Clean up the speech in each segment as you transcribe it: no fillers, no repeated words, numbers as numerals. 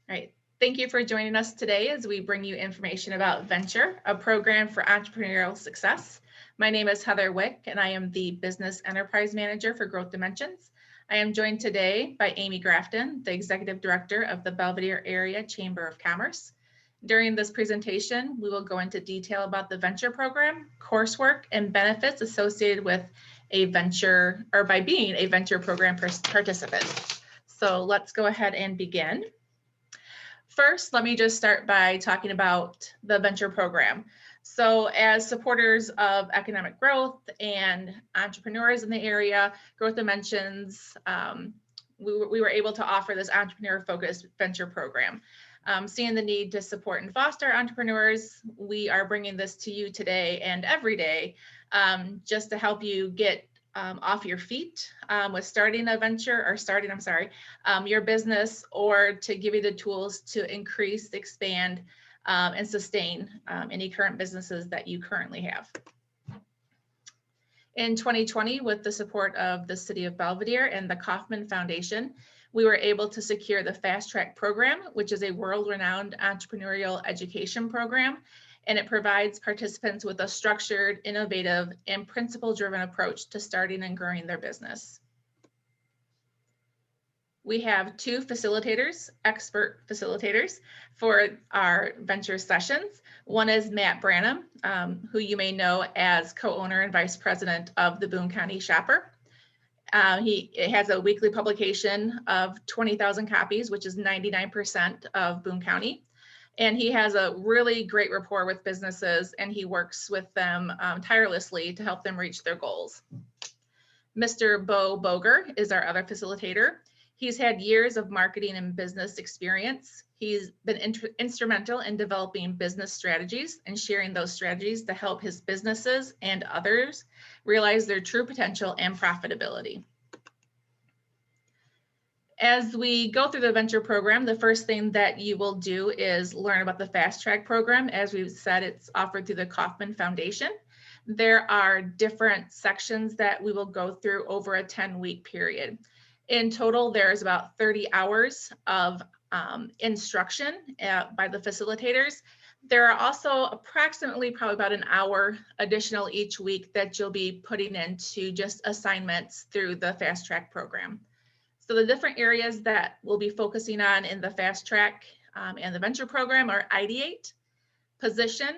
All right. Thank you for joining us today as we bring you information about Venture, a program for entrepreneurial success. My name is Heather Wick, and I am the Business Enterprise Manager for Growth Dimensions. I am joined today by Amy Grafton, the Executive Director of the Belvidere Area Chamber of Commerce. During this presentation, we will go into detail about the Venture program, coursework, and benefits associated with a venture or by being a Venture program participant. So let's go ahead and begin. First, let me just start by talking about the Venture program. So as supporters of economic growth and entrepreneurs in the area, Growth Dimensions, we were able to offer this entrepreneur-focused venture program. Seeing the need to support and foster entrepreneurs, we are bringing this to you today and every day just to help you get off your feet with starting a venture or your business, or to give you the tools to increase, expand, and sustain any current businesses that you currently have. In 2020, with the support of the City of Belvidere and the Kauffman Foundation, we were able to secure the FastTrac Program, which is a world-renowned entrepreneurial education program, and it provides participants with a structured, innovative, and principle-driven approach to starting and growing their business. We have two facilitators, expert facilitators, for our venture sessions. One is Matt Branham, who you may know as co-owner and vice president of the Boone County Shopper. He has a weekly publication of 20,000 copies, which is 99% of Boone County. And he has a really great rapport with businesses, and he works with them tirelessly to help them reach their goals. Mr. Bo Boger is our other facilitator. He's had years of marketing and business experience. He's been instrumental in developing business strategies and sharing those strategies to help his businesses and others realize their true potential and profitability. As we go through the venture program, the first thing that you will do is learn about the FastTrac program. As we've said, it's offered through the Kauffman Foundation. There are different sections that we will go through over a 10-week period. In total, there's about 30 hours of instruction by the facilitators. There are also approximately probably about an hour additional each week that you'll be putting into just assignments through the FastTrac program. So the different areas that we'll be focusing on in the FastTrac and the venture program are ideate, position,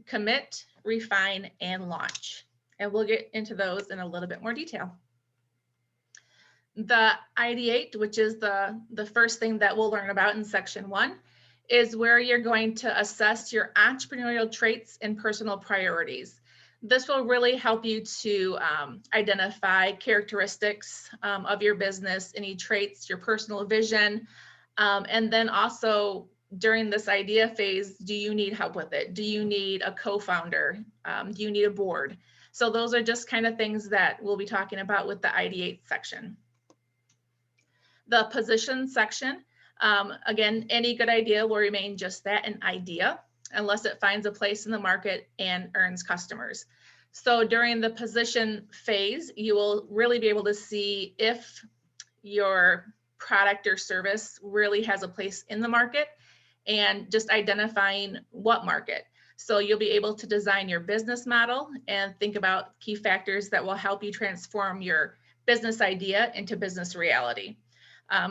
commit, refine, and launch. And we'll get into those in a little bit more detail. The ideate, which is the first thing that we'll learn about in section 1, is where you're going to assess your entrepreneurial traits and personal priorities. This will really help you to identify characteristics of your business, any traits, your personal vision, and then also during this idea phase, do you need help with it? Do you need a co-founder? Do you need a board? So those are just kind of things that we'll be talking about with the ideate section. The position section, again, any good idea will remain just that, an idea, unless it finds a place in the market and earns customers. So during the position phase, you will really be able to see if your product or service really has a place in the market, and just identifying what market. So you'll be able to design your business model and think about key factors that will help you transform your business idea into business reality.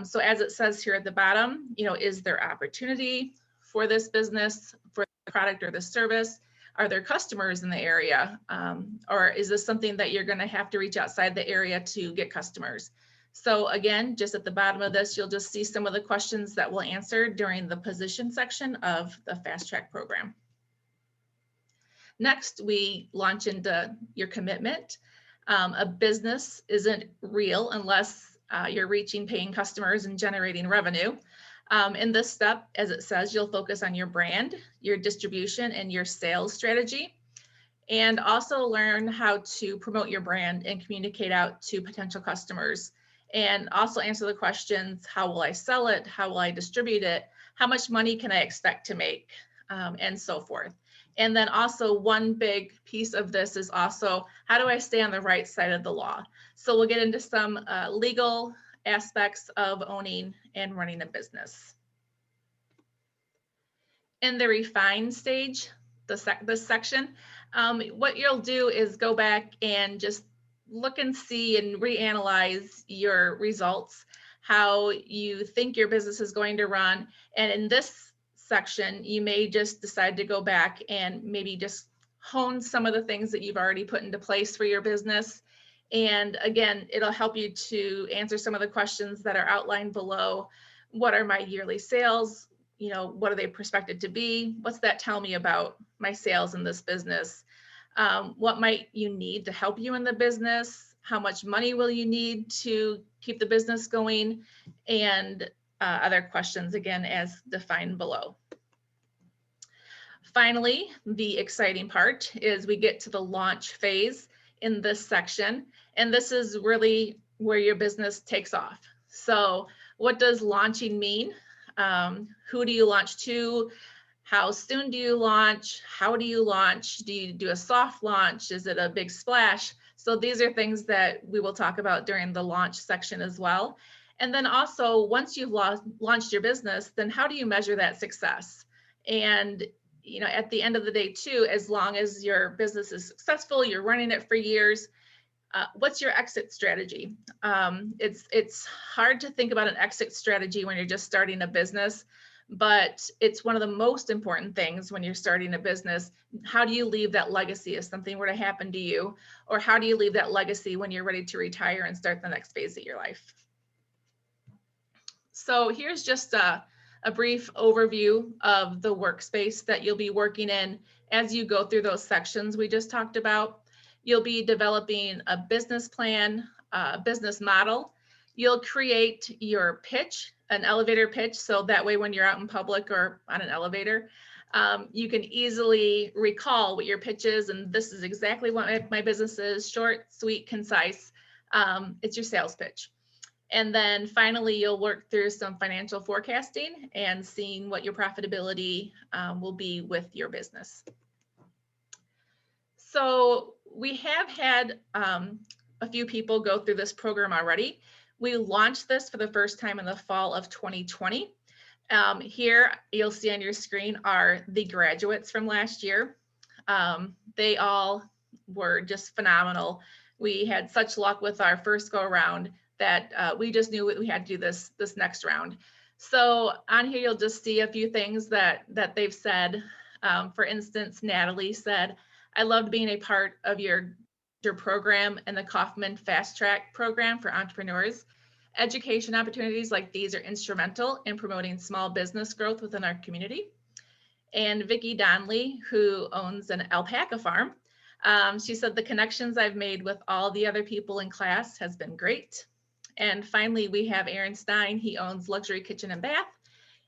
So as it says here at the bottom, is there opportunity for this business, for the product or the service? Are there customers in the area? Or is this something that you're going to have to reach outside the area to get customers? So again, just at the bottom of this, you'll just see some of the questions that we'll answer during the position section of the FastTrac program. Next, we launch into your commitment. A business isn't real unless you're reaching paying customers and generating revenue. In this step, as it says, you'll focus on your brand, your distribution, and your sales strategy, and also learn how to promote your brand and communicate out to potential customers, and also answer the questions, how will I sell it? How will I distribute it? How much money can I expect to make? And so forth. And then also one big piece of this is also, how do I stay on the right side of the law? So we'll get into some legal aspects of owning and running a business. In the refine stage, this section, what you'll do is go back and just look and see and reanalyze your results, how you think your business is going to run. And in this section, you may just decide to go back and maybe just hone some of the things that you've already put into place for your business. And again, it'll help you to answer some of the questions that are outlined below. What are my yearly sales? You know, what are they projected to be? What's that tell me about my sales in this business? What might you need to help you in the business? How much money will you need to keep the business going? And other questions, again, as defined below. Finally, the exciting part is we get to the launch phase in this section, and this is really where your business takes off. So what does launching mean? Who do you launch to? How soon do you launch? How do you launch? Do you do a soft launch? Is it a big splash? So these are things that we will talk about during the launch section as well. And then also, once you've launched your business, then how do you measure that success? And you know, at the end of the day too, as long as your business is successful, you're running it for years, what's your exit strategy? It's hard to think about an exit strategy when you're just starting a business, but it's one of the most important things when you're starting a business. How do you leave that legacy if something were to happen to you? Or how do you leave that legacy when you're ready to retire and start the next phase of your life? So here's just a brief overview of the workspace that you'll be working in as you go through those sections we just talked about. You'll be developing a business plan, a business model. You'll create your pitch, an elevator pitch, so that way when you're out in public or on an elevator, you can easily recall what your pitch is, and this is exactly what my business is: short, sweet, concise. It's your sales pitch. And then finally, you'll work through some financial forecasting and seeing what your profitability will be with your business. So we have had a few people go through this program already. We launched this for the first time in the fall of 2020. Here you'll see on your screen are the graduates from last year. They all were just phenomenal. We had such luck with our first go around that we just knew we had to do this next round. So on here, you'll just see a few things that they've said. For instance, Natalie said, "I loved being a part of your program and the Kauffman FastTrac Program for entrepreneurs. Education opportunities like these are instrumental in promoting small business growth within our community." And Vicki Donnelly, who owns an alpaca farm, she said, "The connections I've made with all the other people in class has been great." And finally, we have Aaron Stein. He owns Luxury Kitchen and Bath.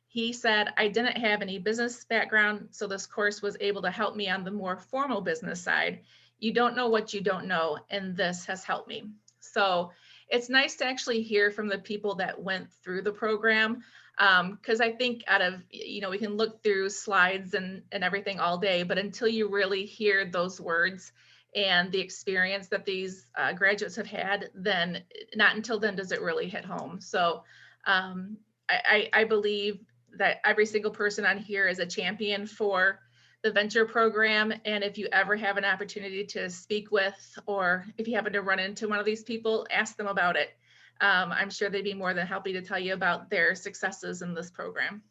He said, "I didn't have any business background, so this course was able to help me on the more formal business side. You don't know what you don't know, and this has helped me." So it's nice to actually hear from the people that went through the program, because I think out of, you know, we can look through slides and everything all day, but until you really hear those words and the experience that these graduates have had, then not until then does it really hit home. So I believe that every single person on here is a champion for the venture program. And if you ever have an opportunity to speak with, or if you happen to run into one of these people, ask them about it. I'm sure they'd be more than happy to tell you about their successes in this program.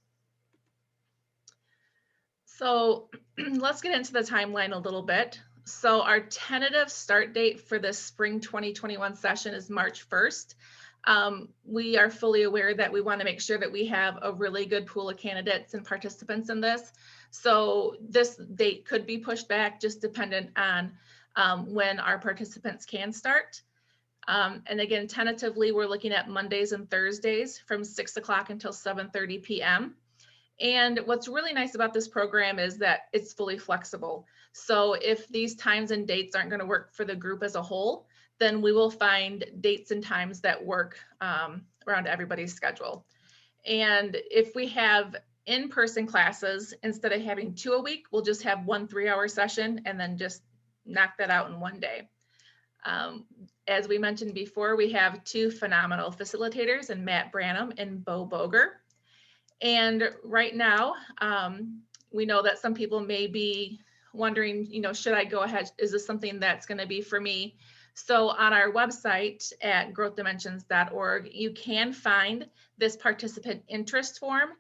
So let's get into the timeline a little bit. So our tentative start date for the spring 2021 session is March 1st. We are fully aware that we want to make sure that we have a really good pool of candidates and participants in this. So this date could be pushed back, just dependent on when our participants can start. And again, tentatively, we're looking at Mondays and Thursdays from 6 o'clock until 7:30 p.m. And what's really nice about this program is that it's fully flexible. So if these times and dates aren't going to work for the group as a whole, then we will find dates and times that work around everybody's schedule. And if we have in-person classes, instead of having 2 a week, we'll just have 1 3-hour session and then just knock that out in 1 day. As we mentioned before, we have 2 phenomenal facilitators in Matt Branham and Bo Boger. And right now, we know that some people may be wondering, should I go ahead? Is this something that's going to be for me? So on our website at growthdimensions.org, you can find this participant interest form.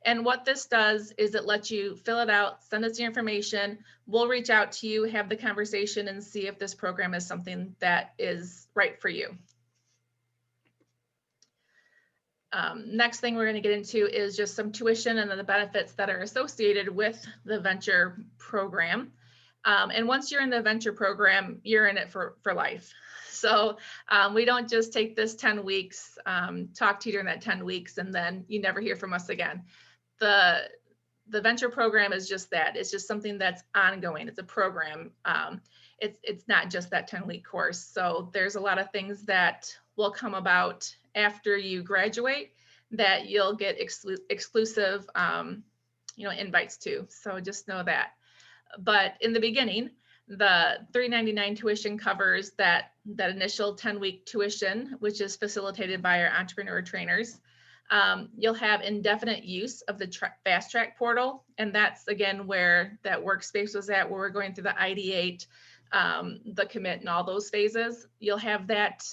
And what this does is it lets you fill it out, send us your information. We'll reach out to you, have the conversation, and see if this program is something that is right for you. Next thing we're going to get into is just some tuition and then the benefits that are associated with the venture program. And once you're in the venture program, you're in it for life. So we don't just take this 10 weeks, talk to you during that 10 weeks, and then you never hear from us again. The venture program is just that. It's just something that's ongoing. It's a program. It's not just that 10-week course. So there's a lot of things that will come about after you graduate that you'll get exclusive invites to. So just know that. But in the beginning, the $399 tuition covers that initial 10-week tuition, which is facilitated by our entrepreneur trainers. You'll have indefinite use of the FastTrac portal. And that's, again, where that workspace was at, where we're going through the ideate, the commit, and all those phases. You'll have that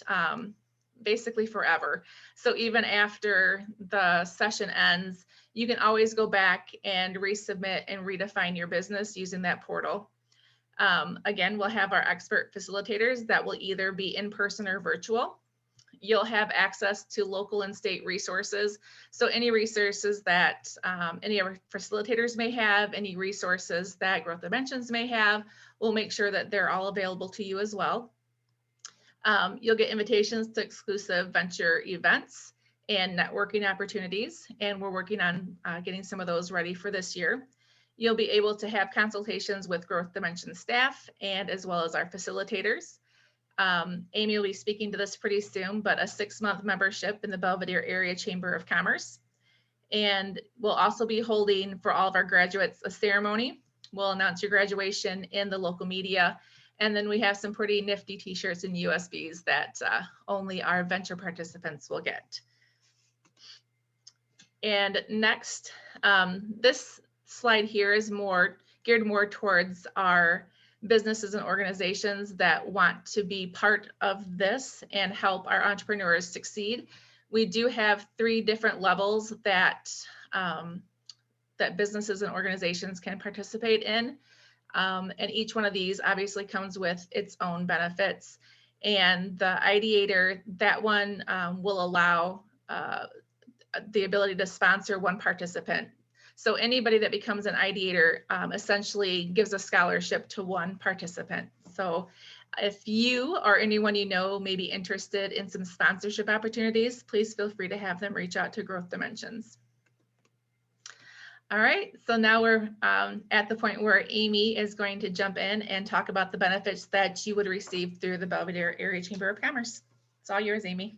basically forever. So even after the session ends, you can always go back and resubmit and redefine your business using that portal. Again, we'll have our expert facilitators that will either be in person or virtual. You'll have access to local and state resources. So any resources that any of our facilitators may have, any resources that Growth Dimensions may have, we'll make sure that they're all available to you as well. You'll get invitations to exclusive venture events and networking opportunities, and we're working on getting some of those ready for this year. You'll be able to have consultations with Growth Dimension staff and as well as our facilitators. Amy will be speaking to this pretty soon, but a 6-month membership in the Belvidere Area Chamber of Commerce. And we'll also be holding for all of our graduates a ceremony. We'll announce your graduation in the local media. And then we have some pretty nifty t-shirts and USBs that only our venture participants will get. And next, this slide here is geared more towards our businesses and organizations that want to be part of this and help our entrepreneurs succeed. We do have 3 different levels that businesses and organizations can participate in. And each one of these obviously comes with its own benefits. And the ideator, that one will allow the ability to sponsor 1 participant. So anybody that becomes an ideator essentially gives a scholarship to 1 participant. So if you or anyone you know may be interested in some sponsorship opportunities, please feel free to have them reach out to Growth Dimensions. All right, so now we're at the point where Amy is going to jump in and talk about the benefits that you would receive through the Belvidere Area Chamber of Commerce. It's all yours, Amy.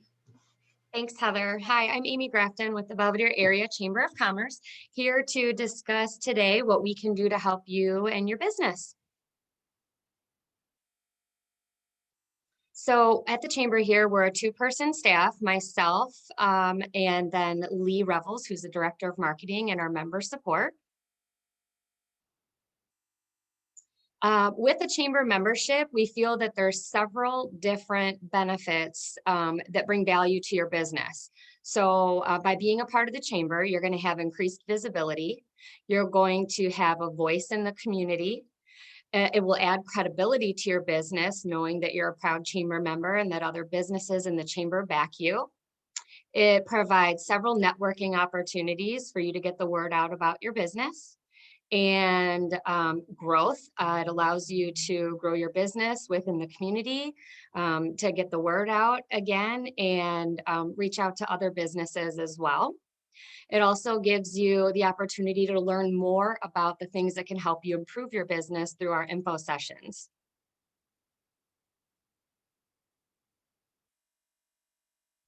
Thanks, Heather. Hi, I'm Amy Grafton with the Belvidere Area Chamber of Commerce, here to discuss today what we can do to help you and your business. So at the chamber here, we're a 2-person staff, myself, and then Lee Revels, who's the Director of Marketing and our member support. With the chamber membership, we feel that there's several different benefits that bring value to your business. So by being a part of the chamber, you're going to have increased visibility. You're going to have a voice in the community. It will add credibility to your business, knowing that you're a proud chamber member and that other businesses in the chamber back you. It provides several networking opportunities for you to get the word out about your business. And growth. It allows you to grow your business within the community, to get the word out again, and reach out to other businesses as well. It also gives you the opportunity to learn more about the things that can help you improve your business through our info sessions.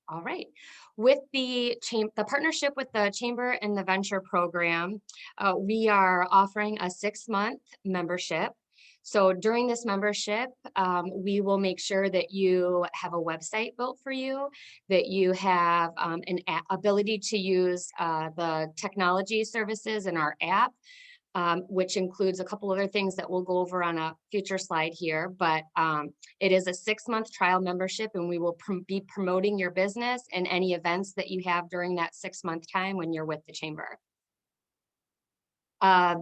All right. With the partnership with the Chamber and the Venture Program, we are offering a 6-month membership. So during this membership, we will make sure that you have a website built for you, that you have an ability to use the technology services in our app, which includes a couple other things that we'll go over on a future slide here. But it is a 6-month trial membership, and we will be promoting your business and any events that you have during that 6-month time when you're with the chamber.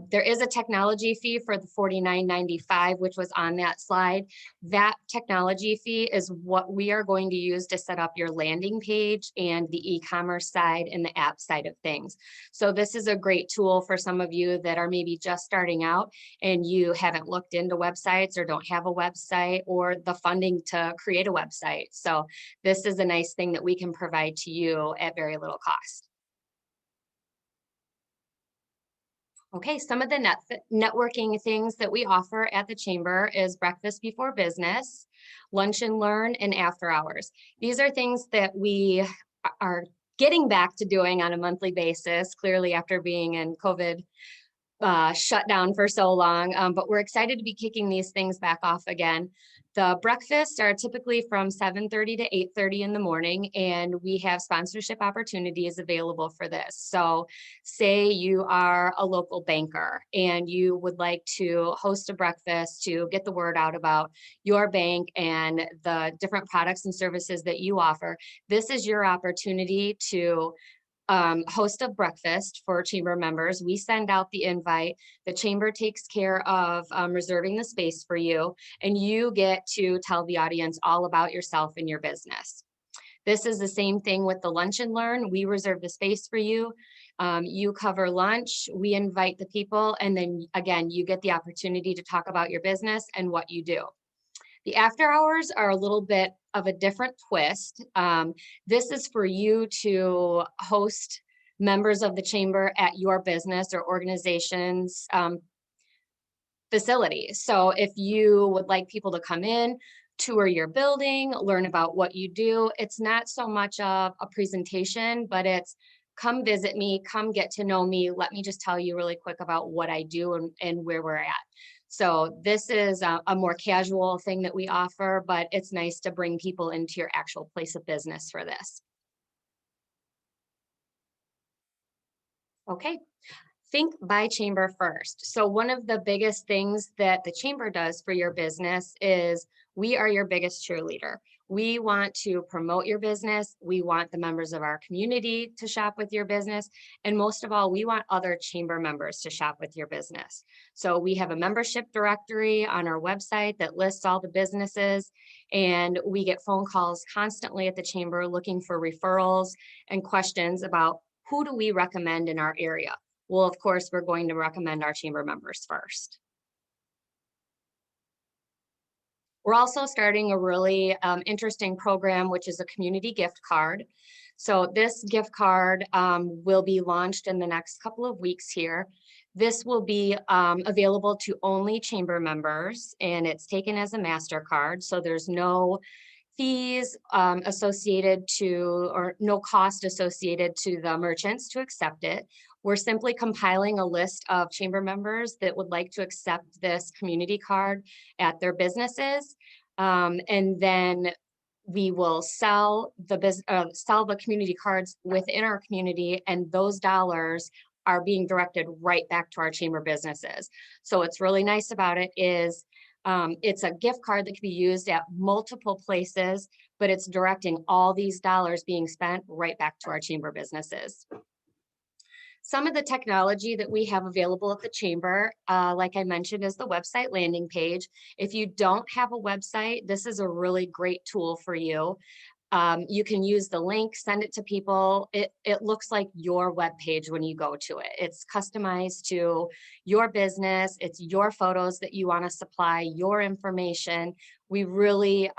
There is a technology fee for the $49.95, which was on that slide. That technology fee is what we are going to use to set up your landing page and the e-commerce side and the app side of things. So this is a great tool for some of you that are maybe just starting out and you haven't looked into websites or don't have a website or the funding to create a website. So this is a nice thing that we can provide to you at very little cost. Okay, some of the networking things that we offer at the chamber is breakfast before business, lunch and learn, and after hours. These are things that we are getting back to doing on a monthly basis, clearly after being in COVID shut down for so long, but we're excited to be kicking these things back off again. The breakfasts are typically from 7:30 to 8:30 in the morning, and we have sponsorship opportunities available for this. So say you are a local banker and you would like to host a breakfast to get the word out about your bank and the different products and services that you offer. This is your opportunity to host a breakfast for chamber members. We send out the invite. The chamber takes care of reserving the space for you, and you get to tell the audience all about yourself and your business. This is the same thing with the lunch and learn. We reserve the space for you. You cover lunch, we invite the people, and then again, you get the opportunity to talk about your business and what you do. The after hours are a little bit of a different twist. This is for you to host members of the chamber at your business or organization's facility. So if you would like people to come in, tour your building, learn about what you do, it's not so much of a presentation, but it's come visit me, come get to know me. Let me just tell you really quick about what I do and where we're at. So this is a more casual thing that we offer, but it's nice to bring people into your actual place of business for this. Okay, think by chamber first. So one of the biggest things that the chamber does for your business is we are your biggest cheerleader. We want to promote your business. We want the members of our community to shop with your business. And most of all, we want other chamber members to shop with your business. So we have a membership directory on our website that lists all the businesses, and we get phone calls constantly at the chamber looking for referrals and questions about who do we recommend in our area. Well, of course, we're going to recommend our chamber members first. We're also starting a really interesting program, which is a community gift card. So this gift card will be launched in the next couple of weeks here. This will be available to only chamber members, and it's taken as a MasterCard. So there's no fees associated to, or no cost associated to the merchants to accept it. We're simply compiling a list of chamber members that would like to accept this community card at their businesses. And then we will sell the community cards within our community, and those dollars are being directed right back to our chamber businesses. So what's really nice about it is it's a gift card that can be used at multiple places, but it's directing all these dollars being spent right back to our chamber businesses. Some of the technology that we have available at the chamber, like I mentioned, is the website landing page. If you don't have a website, this is a really great tool for you. You can use the link, send it to people. It looks like your web page when you go to it. It's customized to your business. It's your photos that you want to supply, your information. We really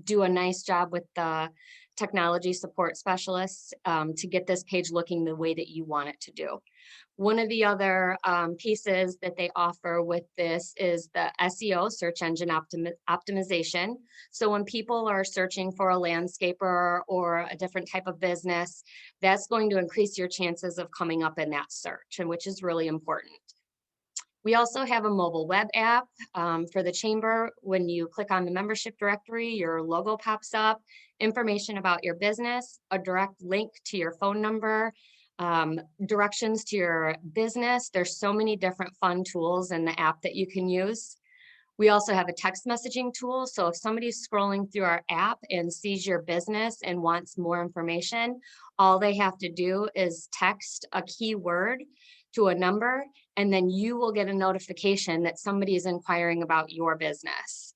do a nice job with the technology support specialists to get this page looking the way that you want it to do. One of the other pieces that they offer with this is the SEO, search engine optimization. So when people are searching for a landscaper or a different type of business, that's going to increase your chances of coming up in that search, and which is really important. We also have a mobile web app for the chamber. When you click on the membership directory, your logo pops up, information about your business, a direct link to your phone number, directions to your business. There's so many different fun tools in the app that you can use. We also have a text messaging tool. So if somebody's scrolling through our app and sees your business and wants more information, all they have to do is text a keyword to a number, and then you will get a notification that somebody is inquiring about your business.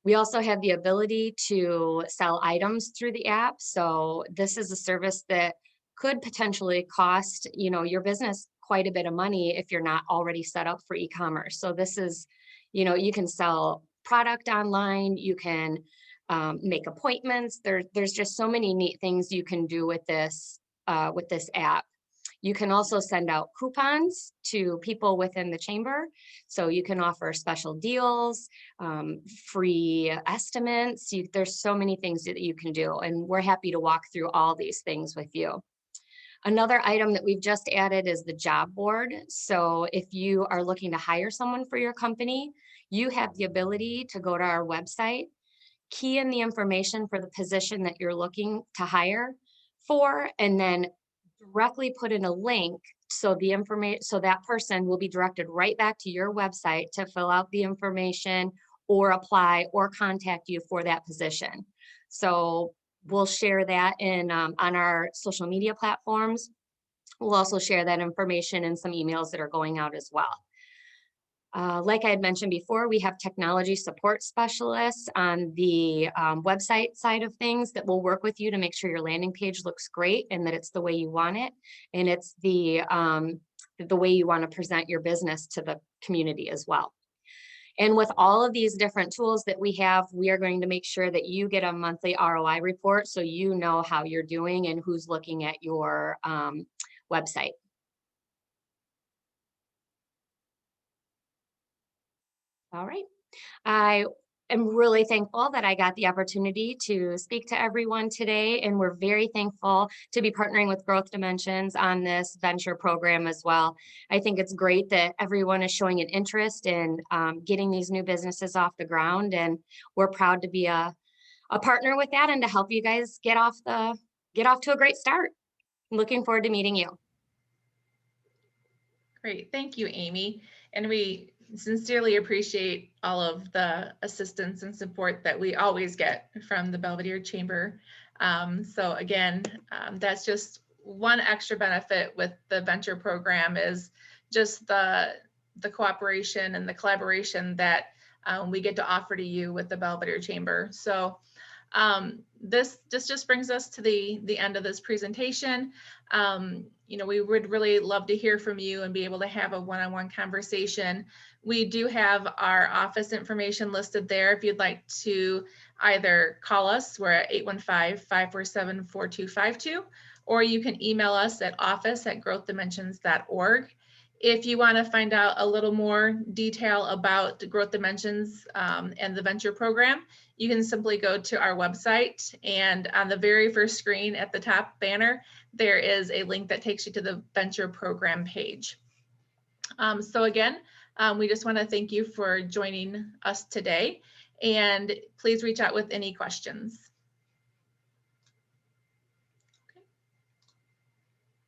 We also have the ability to sell items through the app. So this is a service that could potentially cost, your business quite a bit of money if you're not already set up for e-commerce. So this is, you can sell product online, you can make appointments. There's just so many neat things you can do with this app. You can also send out coupons to people within the chamber. So you can offer special deals, free estimates. There's so many things that you can do, and we're happy to walk through all these things with you. Another item that we've just added is the job board. So if you are looking to hire someone for your company, you have the ability to go to our website, key in the information for the position that you're looking to hire for, and then directly put in a link so that person will be directed right back to your website to fill out the information or apply or contact you for that position. So we'll share that on our social media platforms. We'll also share that information in some emails that are going out as well. Like I had mentioned before, we have technology support specialists on the website side of things that will work with you to make sure your landing page looks great and that it's the way you want it. And it's the way you want to present your business to the community as well. And with all of these different tools that we have, we are going to make sure that you get a monthly ROI report so you know how you're doing and who's looking at your website. All right. I am really thankful that I got the opportunity to speak to everyone today, and we're very thankful to be partnering with Growth Dimensions on this venture program as well. I think it's great that everyone is showing an interest in getting these new businesses off the ground, and we're proud to be a partner with that and to help you guys get off to a great start. Looking forward to meeting you. Great, thank you, Amy. And we sincerely appreciate all of the assistance and support that we always get from the Belvidere Chamber. So again, that's just one extra benefit with the venture program is just the cooperation and the collaboration that we get to offer to you with the Belvidere Chamber. So this just brings us to the end of this presentation. We would really love to hear from you and be able to have a one-on-one conversation. We do have our office information listed there if you'd like to either call us. We're at 815-547-4252, or you can email us at office@growthdimensions.org. If you want to find out a little more detail about the Growth Dimensions and the venture program, you can simply go to our website, and on the very first screen at the top banner, there is a link that takes you to the venture program page. So again, we just want to thank you for joining us today, and please reach out with any questions.